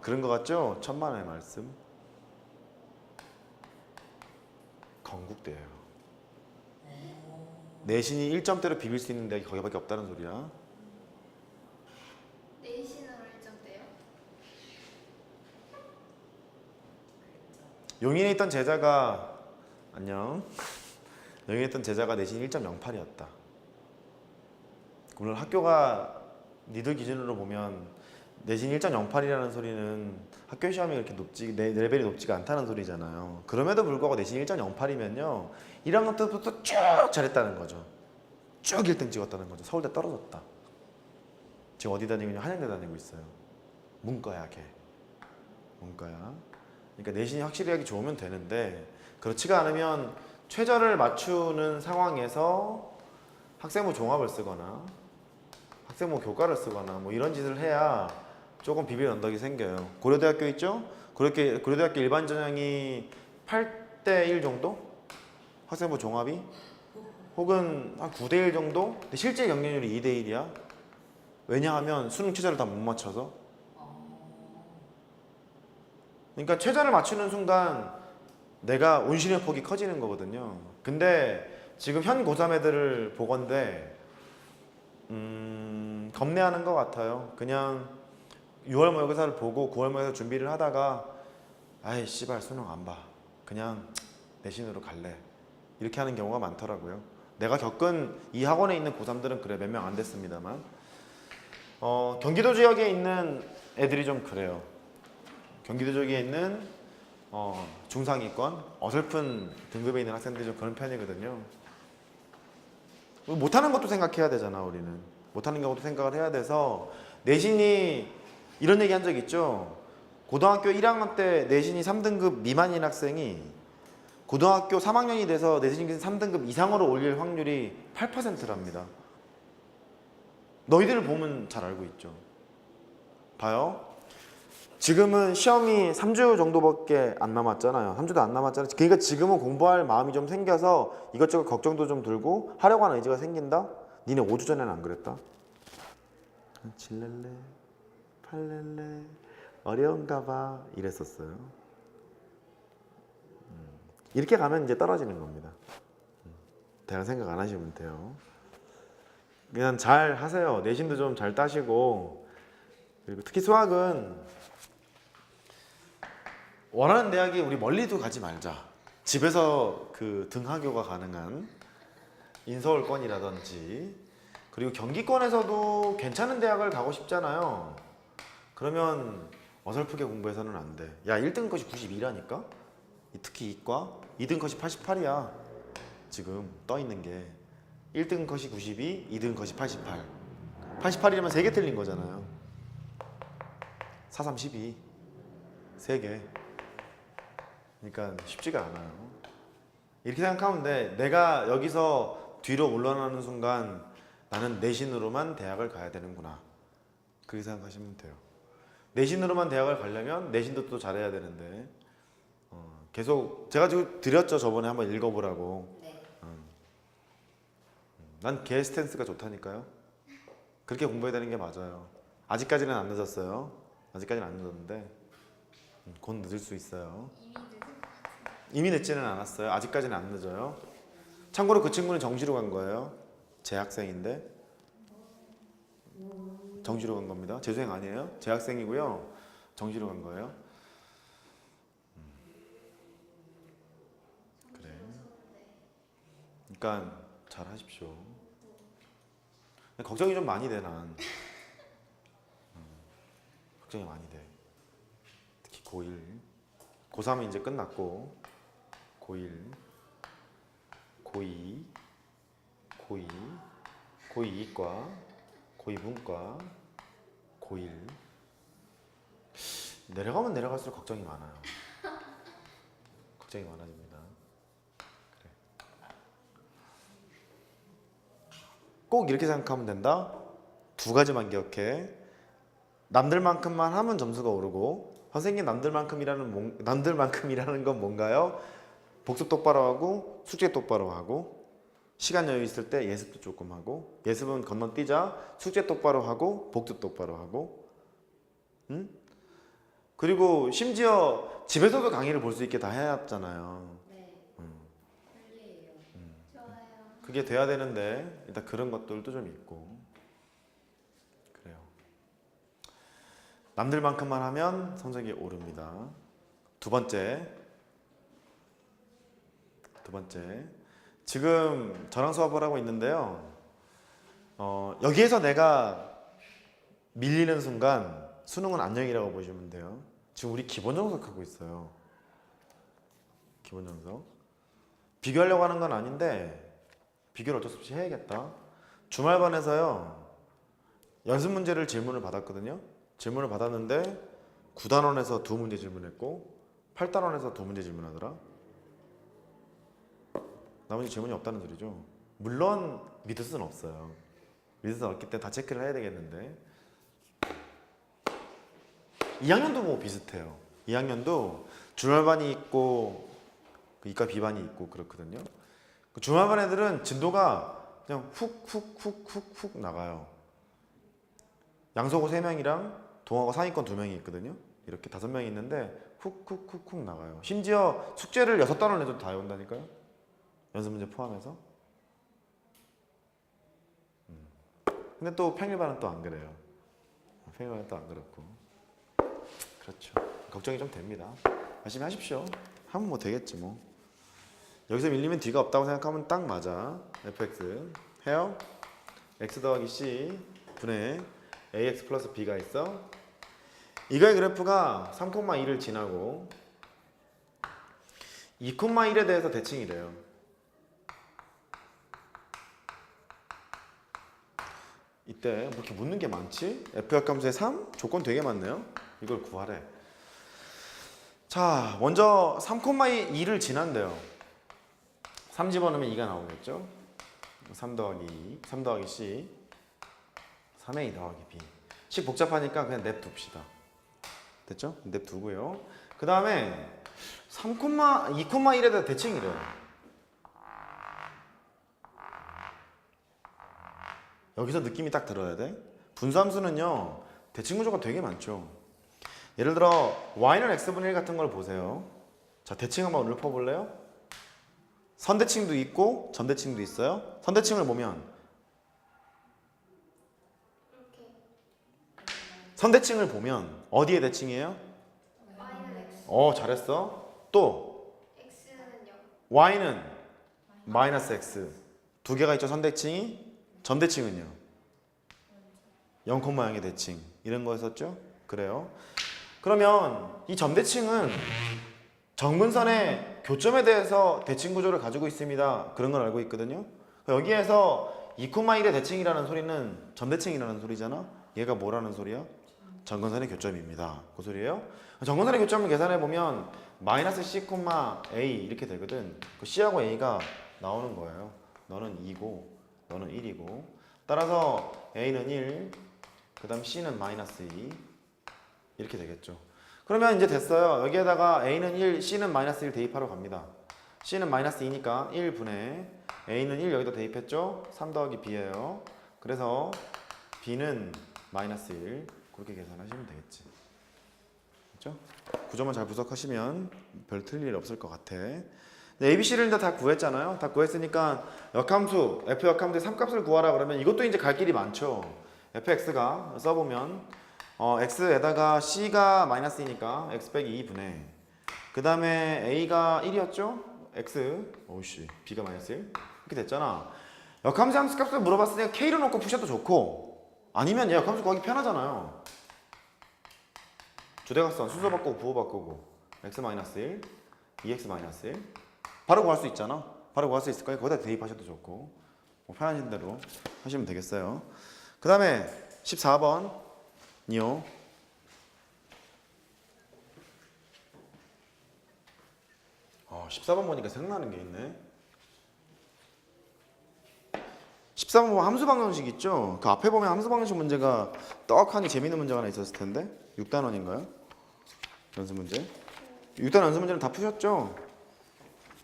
그런 거 같죠? 천만의 말씀. 건국대예요. 내신이 1점대로 비빌 수 있는 데가 거기밖에 없다는 소리야. 내신으로 1점대요? 용인에 있던 제자가 안녕. 용인에 있던 제자가 내신 1.08이었다. 물론 학교가 니들 기준으로 보면 내신 1.08이라는 소리는 학교 시험이 그렇게 내 레벨이 높지가 않다는 소리잖아요. 그럼에도 불구하고 내신 1.08이면요 1학년 때부터 쭉 잘했다는 거죠. 쭉 1등 찍었다는 거죠. 서울대 떨어졌다. 지금 어디 다니고 있냐? 한양대 다니고 있어요. 문과야 걔. 문과야. 그러니까 내신이 확실히 좋으면 되는데 그렇지가 않으면 최저를 맞추는 상황에서 학생부 종합을 쓰거나 학생부 교과를 쓰거나 뭐 이런 짓을 해야 조금 비빌 언덕이 생겨요. 고려대학교 있죠? 고려대학교 일반 전형이 8대1 정도? 학생부 종합이? 혹은 한 9대1 정도? 근데 실제 경쟁률이 2대1이야. 왜냐하면 수능 최저를 다 못 맞춰서. 그러니까 최저를 맞추는 순간 내가 운신의 폭이 커지는 거거든요. 근데 지금 현 고3 애들을 보건대 겁내하는 것 같아요. 그냥 6월 모의고사를 보고 9월 모의고사 준비를 하다가 아이 씨발 수능 안 봐. 그냥 내신으로 갈래. 이렇게 하는 경우가 많더라고요. 내가 겪은 이 학원에 있는 고3들은 그래 몇 명 안 됐습니다만 경기도 지역에 있는 애들이 좀 그래요. 경기도 지역에 있는 중상위권 어설픈 등급에 있는 학생들이 좀 그런 편이거든요. 못하는 것도 생각해야 되잖아. 우리는 못하는 경우도 생각을 해야 돼서 내신이 이런 얘기 한 적 있죠. 고등학교 1학년 때 내신이 3등급 미만인 학생이 고등학교 3학년이 돼서 내신이 3등급 이상으로 올릴 확률이 8%랍니다. 너희들을 보면 잘 알고 있죠. 봐요. 지금은 시험이 3주 정도밖에 안 남았잖아요. 3주도 안 남았잖아요. 그러니까 지금은 공부할 마음이 좀 생겨서 이것저것 걱정도 좀 들고 하려고 하는 의지가 생긴다? 니네 5주 전에는 안 그랬다? 7렐레 8렐레 어려운가 봐 이랬었어요. 이렇게 가면 이제 떨어지는 겁니다. 대강 생각 안 하시면 돼요. 그냥 잘 하세요. 내신도 좀 잘 따시고 그리고 특히 수학은 원하는 대학에 우리 멀리도 가지 말자. 집에서 그 등하교가 가능한 인서울권이라든지 그리고 경기권에서도 괜찮은 대학을 가고 싶잖아요. 그러면 어설프게 공부해서는 안 돼. 야 1등 컷이 92라니까? 특히 이과 2등 컷이 88이야. 지금 떠 있는 게 1등 컷이 92, 2등 컷이 88. 88이라면 3개 틀린 거잖아요. 4, 3, 12. 3개. 그러니까 쉽지가 않아요. 이렇게 생각하면 돼. 내가 여기서 뒤로 물러나는 순간 나는 내신으로만 대학을 가야 되는구나. 그렇게 생각하시면 돼요. 내신으로만 대학을 가려면 내신도 또 잘해야 되는데 계속 제가 지금 드렸죠. 저번에 한번 읽어보라고. 네. 난 걔 스탠스가 좋다니까요. 그렇게 공부해야 되는 게 맞아요. 아직까지는 안 늦었어요. 아직까지는 안 늦었는데 곧 늦을 수 있어요. 이미 늦지는 않았어요. 아직까지는 안 늦어요. 참고로 그 친구는 정시로 간 거예요. 재학생인데 정시로 간 겁니다. 재수생 아니에요. 재학생이고요. 정시로 간 거예요. 그래. 그러니까 잘 하십시오. 걱정이 좀 많이 돼 난. 걱정이 많이 돼. 특히 고1. 고3은 이제 끝났고 고1, 고2, 고2, 고2 이과, 고2 문과, 고1 내려가면 내려갈수록 걱정이 많아요. 걱정이 많아집니다. 그래. 꼭 이렇게 생각하면 된다. 2가지만 기억해. 남들만큼만 하면 점수가 오르고 선생님 남들만큼이라는 건 뭔가요? 복습 똑바로 하고 숙제 똑바로 하고 시간 여유 있을 때 예습도 조금 하고 예습은 건너뛰자 숙제 똑바로 하고 복습 똑바로 하고 응? 그리고 심지어 집에서도 강의를 볼 수 있게 다 해놨잖아요. 네. 편리해요. 좋아요. 그게 돼야 되는데 일단 그런 것들도 좀 있고 그래요. 남들만큼만 하면 성적이 오릅니다. 두 번째, 지금 저랑 수업을 하고 있는데요. 여기에서 내가 밀리는 순간 수능은 안녕이라고 보시면 돼요. 지금 우리 기본 정석 하고 있어요. 기본 정석. 비교하려고 하는 건 아닌데 비교를 어쩔 수 없이 해야겠다. 주말반에서요. 연습 문제를 질문을 받았거든요. 질문을 받았는데 9단원에서 2문제 질문했고 8단원에서 2문제 질문하더라. 나머지 질문이 없다는 소리죠. 물론 믿을 수는 없어요. 믿을 수는 없기 때문에 다 체크를 해야 되겠는데 2학년도 뭐 비슷해요. 2학년도 주말반이 있고 이과 B반이 있고 그렇거든요. 주말반 애들은 진도가 그냥 훅 나가요. 양서고 3명이랑 동아고 상위권 2명이 있거든요. 이렇게 5명이 있는데 훅 나가요. 심지어 숙제를 6단원 내도 다 외운다니까요. 연습 문제 포함해서. 근데 또 평일반은 또 안 그래요. 평일반은 또 안 그렇고. 그렇죠. 걱정이 좀 됩니다. 열심히 하십시오. 하면 뭐 되겠지 뭐. 여기서 밀리면 뒤가 없다고 생각하면 딱 맞아. fx 해요. x 더하기 c 분의 ax 플러스 b가 있어. 이거의 그래프가 3,2를 지나고 2,1에 대해서 대칭이래요. 이때 뭐 이렇게 묻는 게 많지? f역함수의 3? 조건 되게 많네요. 이걸 구하래. 자, 먼저 3,2를 지난대요. 3 집어넣으면 2가 나오겠죠? 3 더하기 2, 3 더하기 c 3의 2 더하기 b. 식 복잡하니까 그냥 냅둡시다. 됐죠? 냅두고요. 그 다음에 2,1에 대해서 대칭이래요. 여기서 느낌이 딱 들어야 돼. 분수함수는요 대칭 구조가 되게 많죠. 예를 들어 y는 x분의 1 같은 걸 보세요. 자, 대칭 한번 읊어볼래요? 선대칭도 있고 전대칭도 있어요. 선대칭을 보면 선대칭을 보면 어디에 대칭이에요? y는 x. 잘했어. 또 x는요? y는 마이너스 x. 두 개가 있죠. 선대칭이. 전대칭은요? 0,0의 대칭. 이런 거였었죠? 그래요. 그러면 이 전대칭은 정근선의 교점에 대해서 대칭 구조를 가지고 있습니다. 그런 걸 알고 있거든요. 여기에서 2,1의 대칭이라는 소리는 전대칭이라는 소리잖아. 얘가 뭐라는 소리야? 정근선의 교점입니다. 그 소리예요. 정근선의 교점을 계산해 보면 마이너스 c, a 이렇게 되거든. 그 c하고 a가 나오는 거예요. 너는 2고 너는 1이고. 따라서 a는 1, 그 다음 c는 마이너스 2 이렇게 되겠죠. 그러면 이제 됐어요. 여기에다가 a는 1, c는 마이너스 1 대입하러 갑니다. c는 마이너스 2니까 1분의 a는 1 여기다 대입했죠. 3 더하기 b예요. 그래서 b는 마이너스 1 그렇게 계산하시면 되겠지. 그렇죠? 구조만 잘 분석하시면 별 틀릴 일 없을 것 같아. ABC를 다 구했잖아요. 다 구했으니까 역함수, f 역함수의 3값을 구하라 그러면 이것도 이제 갈 길이 많죠. fx가 써보면 x에다가 c가 마이너스 2니까 x 빼기 2분의 그 다음에 a가 1이었죠? x, 오우씨, b가 마이너스 1 이렇게 됐잖아. 역함수 함수 값을 물어봤으니까 k로 놓고 푸셔도 좋고 아니면 얘 역함수 구하기 편하잖아요. 주대각선 순서 바꾸고 부호 바꾸고 x 마이너스 1, 2x 마이너스 1 바로 구할 수 있잖아. 바로 구할 수 있을 거니까 거기다 대입하셔도 좋고 뭐 편하신 대로 하시면 되겠어요. 그 다음에 14번이요. 어, 14번 보니까 생각나는 게 있네. 13번 보면 함수 방정식 있죠? 그 앞에 보면 함수 방정식 문제가 떡하니 재밌는 문제가 하나 있었을 텐데 6단원인가요? 연습 문제? 6단원 연습 문제는 다 푸셨죠?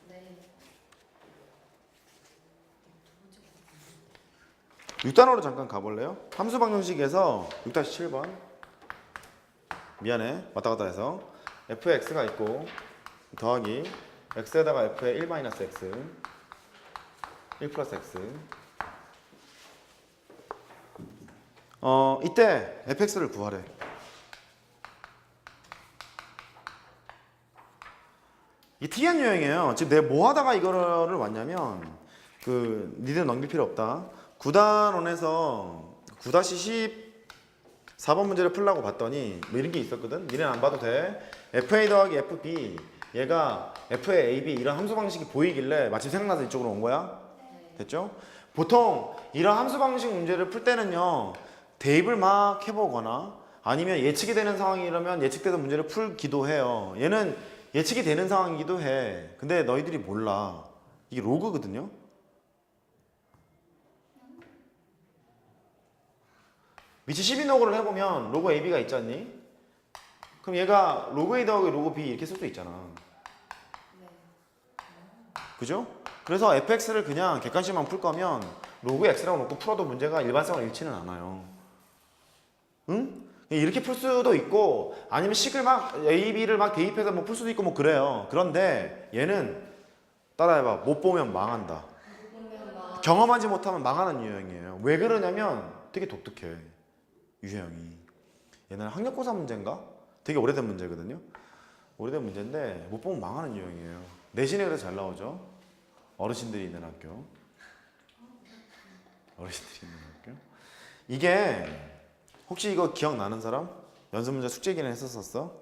네. 6단원으로 잠깐 가볼래요? 함수 방정식에서 6-7번 미안해. 왔다 갔다 해서 f에 x가 있고 더하기 x에다가 f에 1 마이너스 x 1 플러스 x 이때 fx를 구하래. 이게 특이한 유형이에요. 지금 내가 뭐 하다가 이거를 왔냐면 니들은 넘길 필요 없다. 9단원에서 9-14번 문제를 풀라고 봤더니 뭐 이런 게 있었거든. 니네는 안 봐도 돼. fa 더하기 fb 얘가 f의 ab 이런 함수 방식이 보이길래 마침 생각나서 이쪽으로 온 거야. 됐죠? 보통 이런 함수 방식 문제를 풀 때는요 대입을 막 해보거나 아니면 예측이 되는 상황이라면 예측되던 문제를 풀기도 해요. 얘는 예측이 되는 상황이기도 해. 근데 너희들이 몰라. 이게 로그거든요. 위치 12로그를 해보면 로그 AB가 있지 않니? 그럼 얘가 로그 A 더하기 로그 B 이렇게 쓸 수 있잖아. 그죠? 그래서 fx를 그냥 객관식만 풀 거면 로그 x라고 놓고 풀어도 문제가 일반성을 잃지는 않아요. 응? 이렇게 풀 수도 있고 아니면 식을 막 A, B를 막 대입해서 뭐 풀 수도 있고 뭐 그래요. 그런데 얘는 따라해봐. 못 보면 망한다. 경험하지 못하면 망하는 유형이에요. 왜 그러냐면 되게 독특해. 유형이. 얘는 학력고사 문제인가? 되게 오래된 문제거든요. 오래된 문제인데 못 보면 망하는 유형이에요. 내신에 그래서 잘 나오죠. 어르신들이 있는 학교. 어르신들이 있는 학교. 이게 혹시 이거 기억나는 사람? 연습 문제 숙제 기는 했었었어?